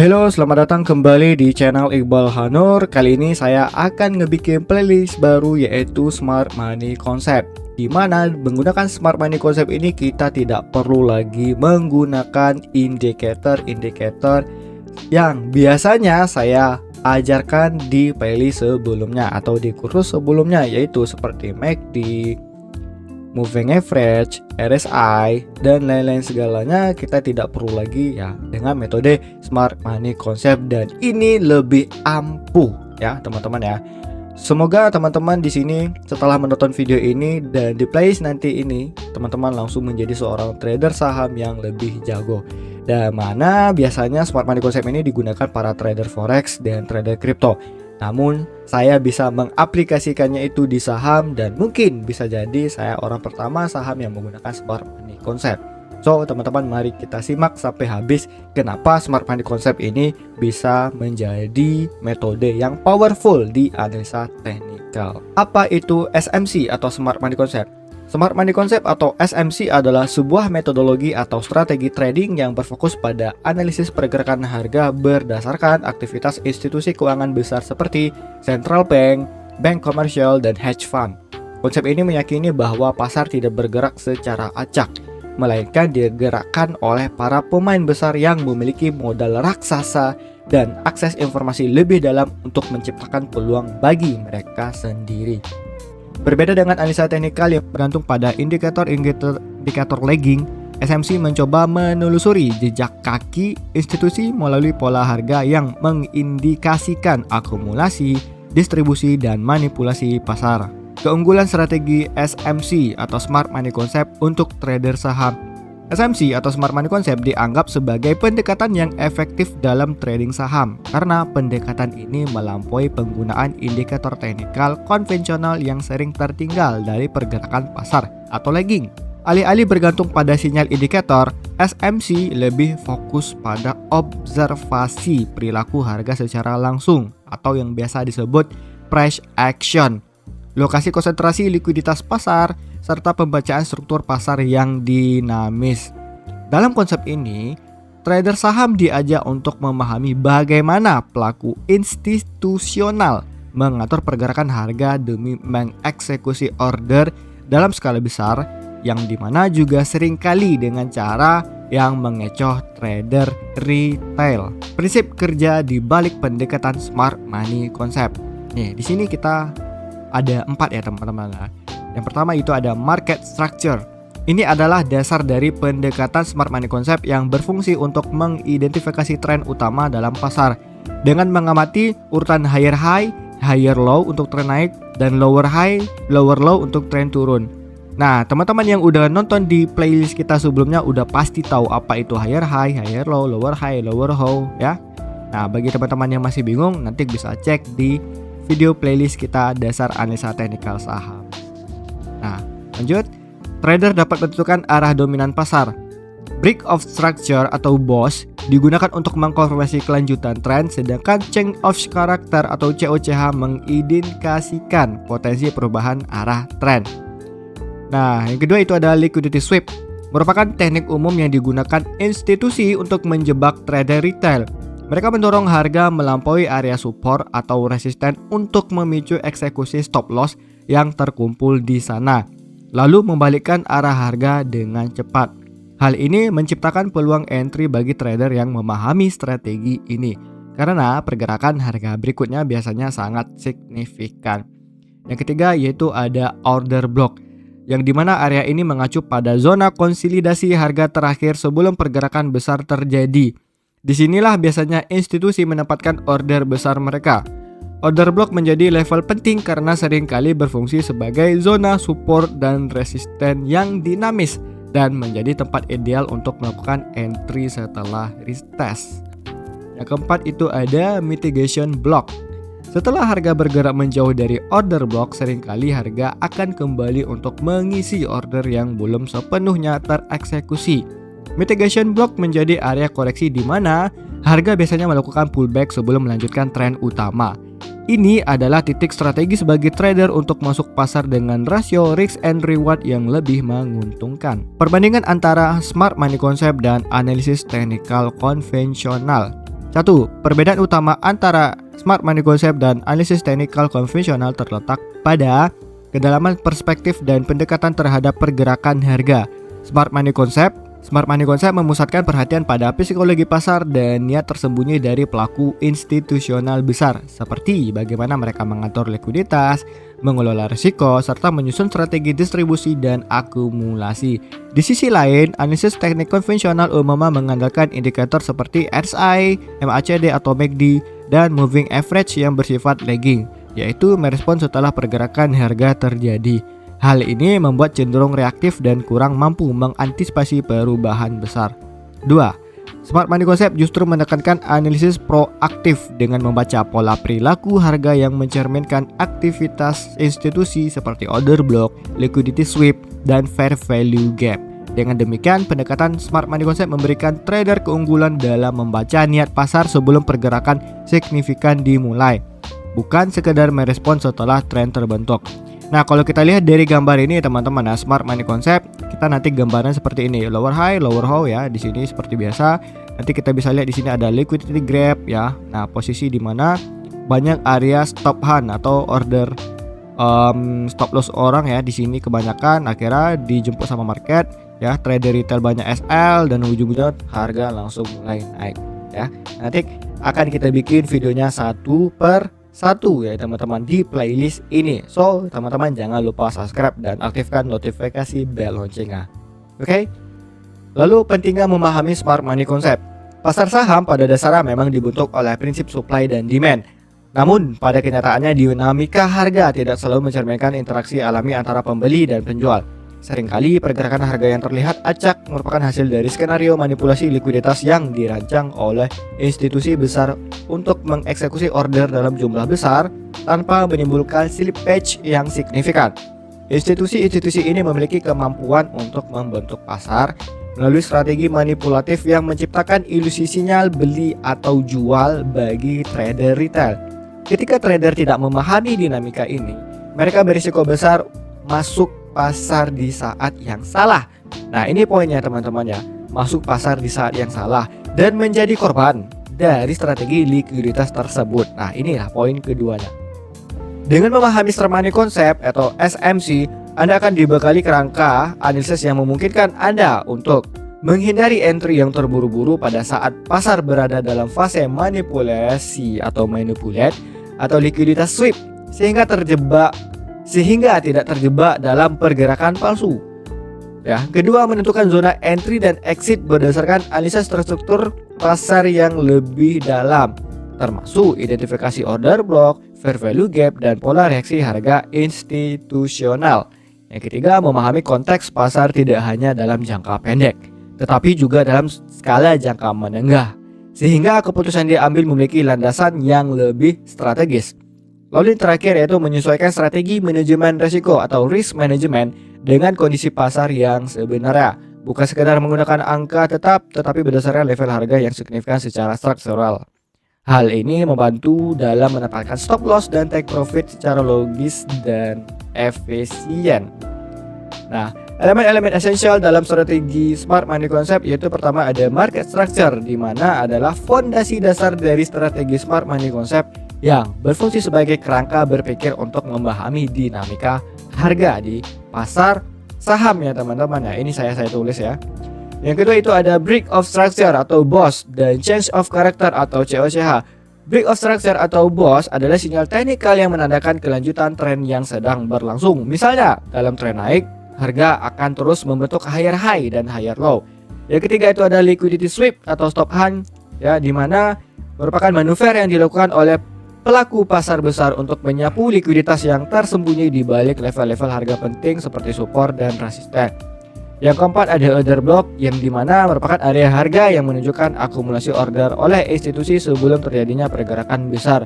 Halo, selamat datang kembali di channel Iqbal Hanur. Kali ini saya akan ngebikin playlist baru yaitu Smart Money Concept, di mana menggunakan Smart Money Concept ini kita tidak perlu lagi menggunakan indikator-indikator yang biasanya saya ajarkan di playlist sebelumnya atau di kursus sebelumnya, yaitu seperti MACD, Moving Average, RSI, dan lain-lain segalanya. Kita tidak perlu lagi ya dengan metode Smart Money Concept, dan ini lebih ampuh ya teman-teman ya. Semoga teman-teman di sini setelah menonton video ini dan di playlist nanti ini, teman-teman langsung menjadi seorang trader saham yang lebih jago. Dan mana biasanya Smart Money Concept ini digunakan para trader forex dan trader crypto. Namun saya bisa mengaplikasikannya itu di saham, dan mungkin bisa jadi saya orang pertama saham yang menggunakan Smart Money Concept. So teman-teman, mari kita simak sampai habis kenapa Smart Money Concept ini bisa menjadi metode yang powerful di analisa teknikal. Apa itu SMC atau Smart Money Concept? Smart Money Concept atau SMC adalah sebuah metodologi atau strategi trading yang berfokus pada analisis pergerakan harga berdasarkan aktivitas institusi keuangan besar seperti central bank, bank komersial, dan hedge fund. Konsep ini meyakini bahwa pasar tidak bergerak secara acak, melainkan digerakkan oleh para pemain besar yang memiliki modal raksasa dan akses informasi lebih dalam untuk menciptakan peluang bagi mereka sendiri. Berbeda dengan analisa teknikal yang bergantung pada indikator lagging, SMC mencoba menelusuri jejak kaki institusi melalui pola harga yang mengindikasikan akumulasi, distribusi, dan manipulasi pasar. Keunggulan strategi SMC atau Smart Money Concept untuk trader saham. SMC atau Smart Money Concept dianggap sebagai pendekatan yang efektif dalam trading saham karena pendekatan ini melampaui penggunaan indikator teknikal konvensional yang sering tertinggal dari pergerakan pasar atau lagging. Alih-alih bergantung pada sinyal indikator, SMC lebih fokus pada observasi perilaku harga secara langsung atau yang biasa disebut price action, lokasi konsentrasi likuiditas pasar, serta pembacaan struktur pasar yang dinamis. Dalam konsep ini, trader saham diajak untuk memahami bagaimana pelaku institusional mengatur pergerakan harga demi mengeksekusi order dalam skala besar, yang dimana juga seringkali dengan cara yang mengecoh trader retail. Prinsip kerja di balik pendekatan Smart Money Concept. Nih, di sini kita ada 4 ya teman-teman. Yang pertama itu ada market structure. Ini adalah dasar dari pendekatan Smart Money Concept yang berfungsi untuk mengidentifikasi tren utama dalam pasar dengan mengamati urutan higher high, higher low untuk tren naik, dan lower high, lower low untuk tren turun. Nah, teman-teman yang udah nonton di playlist kita sebelumnya udah pasti tahu apa itu higher high, higher low, lower high, lower low ya. Nah, bagi teman-teman yang masih bingung, nanti bisa cek di video playlist kita dasar analisa teknikal saham. Nah, lanjut. Trader dapat menentukan arah dominan pasar. Break of structure atau BOS digunakan untuk mengkonfirmasi kelanjutan tren, sedangkan change of character atau COCH mengindikasikan potensi perubahan arah tren. Nah, yang kedua itu ada liquidity sweep, merupakan teknik umum yang digunakan institusi untuk menjebak trader retail. Mereka mendorong harga melampaui area support atau resisten untuk memicu eksekusi stop loss yang terkumpul di sana, lalu membalikkan arah harga dengan cepat. Hal ini menciptakan peluang entry bagi trader yang memahami strategi ini, karena pergerakan harga berikutnya biasanya sangat signifikan. Yang ketiga yaitu ada order block, yang dimana area ini mengacu pada zona konsolidasi harga terakhir sebelum pergerakan besar terjadi. Disinilah biasanya institusi menempatkan order besar mereka. Order block menjadi level penting karena seringkali berfungsi sebagai zona support dan resisten yang dinamis dan menjadi tempat ideal untuk melakukan entry setelah retest. Yang keempat itu ada mitigation block. Setelah harga bergerak menjauh dari order block, seringkali harga akan kembali untuk mengisi order yang belum sepenuhnya tereksekusi. Mitigation block menjadi area koreksi di mana harga biasanya melakukan pullback sebelum melanjutkan tren utama. Ini adalah titik strategis bagi trader untuk masuk pasar dengan rasio risk and reward yang lebih menguntungkan. Perbandingan antara Smart Money Concept dan analisis teknikal konvensional. 1. Perbedaan utama antara smart money concept dan analisis teknikal konvensional terletak pada kedalaman perspektif dan pendekatan terhadap pergerakan harga. Smart money concept memusatkan perhatian pada psikologi pasar dan niat tersembunyi dari pelaku institusional besar, seperti bagaimana mereka mengatur likuiditas, mengelola risiko, serta menyusun strategi distribusi dan akumulasi. Di sisi lain, analisis teknik konvensional umumnya mengandalkan indikator seperti RSI, MACD atau MACD, dan moving average yang bersifat lagging, yaitu merespon setelah pergerakan harga terjadi. Hal ini membuat cenderung reaktif dan kurang mampu mengantisipasi perubahan besar. 2. Smart money concept justru menekankan analisis proaktif dengan membaca pola perilaku harga yang mencerminkan aktivitas institusi seperti order block, liquidity sweep, dan fair value gap. Dengan demikian, pendekatan smart money concept memberikan trader keunggulan dalam membaca niat pasar sebelum pergerakan signifikan dimulai, bukan sekedar merespon setelah tren terbentuk. Nah, kalau kita lihat dari gambar ini teman-teman, nah smart money concept kita nanti gambarnya seperti ini, lower high, lower low ya. Di sini seperti biasa. Nanti kita bisa lihat di sini ada liquidity gap ya. Nah, posisi di mana banyak area stop hand atau order stop loss orang ya. Di sini kebanyakan akhirnya dijemput sama market ya. Trader retail banyak SL dan ujung-ujungnya harga langsung mulai naik ya. Nanti akan kita bikin videonya satu per satu ya teman-teman di playlist ini. So teman-teman jangan lupa subscribe dan aktifkan notifikasi bell loncengnya. Oke? Lalu pentingnya memahami smart money concept. Pasar saham pada dasarnya memang dibentuk oleh prinsip supply dan demand. Namun pada kenyataannya dinamika harga tidak selalu mencerminkan interaksi alami antara pembeli dan penjual. Seringkali pergerakan harga yang terlihat acak merupakan hasil dari skenario manipulasi likuiditas yang dirancang oleh institusi besar untuk mengeksekusi order dalam jumlah besar tanpa menimbulkan slippage yang signifikan. Institusi-institusi ini memiliki kemampuan untuk membentuk pasar melalui strategi manipulatif yang menciptakan ilusi sinyal beli atau jual bagi trader retail. Ketika trader tidak memahami dinamika ini, mereka berisiko besar masuk pasar di saat yang salah. Nah, ini poinnya teman-teman ya. Masuk pasar di saat yang salah dan menjadi korban dari strategi likuiditas tersebut. Nah, inilah poin keduanya. Dengan memahami smart money concept atau SMC, Anda akan dibekali kerangka analisis yang memungkinkan Anda untuk menghindari entry yang terburu-buru pada saat pasar berada dalam fase manipulasi atau manipulate atau likuiditas sweep sehingga tidak terjebak dalam pergerakan palsu. Ya, kedua, menentukan zona entry dan exit berdasarkan analisis struktur pasar yang lebih dalam, termasuk identifikasi order block, fair value gap, dan pola reaksi harga institusional. Yang ketiga, memahami konteks pasar tidak hanya dalam jangka pendek, tetapi juga dalam skala jangka menengah, sehingga keputusan diambil memiliki landasan yang lebih strategis. Lalu yang terakhir yaitu menyesuaikan strategi manajemen risiko atau risk management dengan kondisi pasar yang sebenarnya, bukan sekedar menggunakan angka tetap tetapi berdasarkan level harga yang signifikan secara struktural. Hal ini membantu dalam menempatkan stop loss dan take profit secara logis dan efisien. Nah, elemen-elemen esensial dalam strategi smart money concept yaitu pertama ada market structure, di mana adalah fondasi dasar dari strategi smart money concept yang berfungsi sebagai kerangka berpikir untuk memahami dinamika harga di pasar saham ya teman-teman ya. Ini saya tulis ya. Yang kedua itu ada break of structure atau BOS dan change of character atau COCH. Break of structure atau BOS adalah sinyal teknikal yang menandakan kelanjutan tren yang sedang berlangsung. Misalnya dalam tren naik, harga akan terus membentuk higher high dan higher low. Yang ketiga itu ada liquidity sweep atau stop hand ya, di mana merupakan manuver yang dilakukan oleh pelaku pasar besar untuk menyapu likuiditas yang tersembunyi di balik level-level harga penting seperti support dan resisten. Yang keempat ada order block, yang dimana merupakan area harga yang menunjukkan akumulasi order oleh institusi sebelum terjadinya pergerakan besar.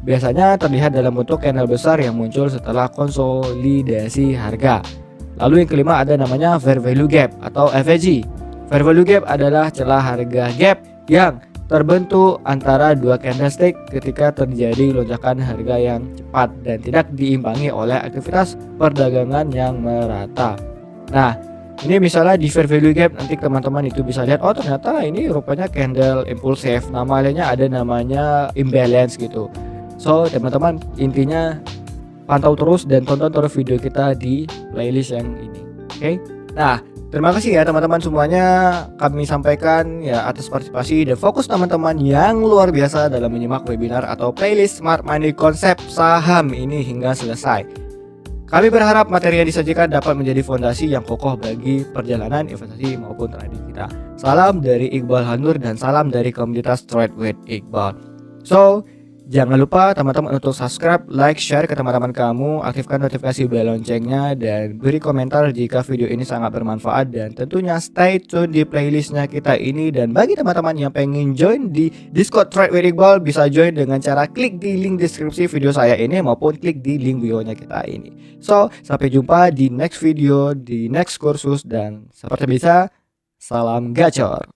Biasanya terlihat dalam bentuk candle besar yang muncul setelah konsolidasi harga. Lalu yang kelima ada namanya fair value gap atau FVG. Fair value gap adalah celah harga gap yang terbentuk antara dua candlestick ketika terjadi lonjakan harga yang cepat dan tidak diimbangi oleh aktivitas perdagangan yang merata. Nah, Ini misalnya di fair value gap, nanti teman-teman itu bisa lihat, oh ternyata ini rupanya candle impulsif, namanya ada namanya imbalance gitu. So teman-teman intinya pantau terus dan tonton terus video kita di playlist yang ini. Oke. Nah, terima kasih ya teman-teman semuanya, kami sampaikan ya atas partisipasi dan fokus teman-teman yang luar biasa dalam menyimak webinar atau playlist Smart Money Concept saham ini hingga selesai. Kami berharap materi yang disajikan dapat menjadi fondasi yang kokoh bagi perjalanan investasi maupun trading kita. Salam dari Iqbal Hanur dan salam dari komunitas Trade with Iqbal. So, jangan lupa teman-teman untuk subscribe, like, share ke teman-teman kamu, aktifkan notifikasi bel loncengnya, dan beri komentar jika video ini sangat bermanfaat. Dan tentunya stay tune di playlistnya kita ini. Dan bagi teman-teman yang pengen join di Discord Trade with Iqbal, bisa join dengan cara klik di link deskripsi video saya ini maupun klik di link bio-nya kita ini. So, sampai jumpa di next video, di next kursus, dan seperti biasa, salam gacor.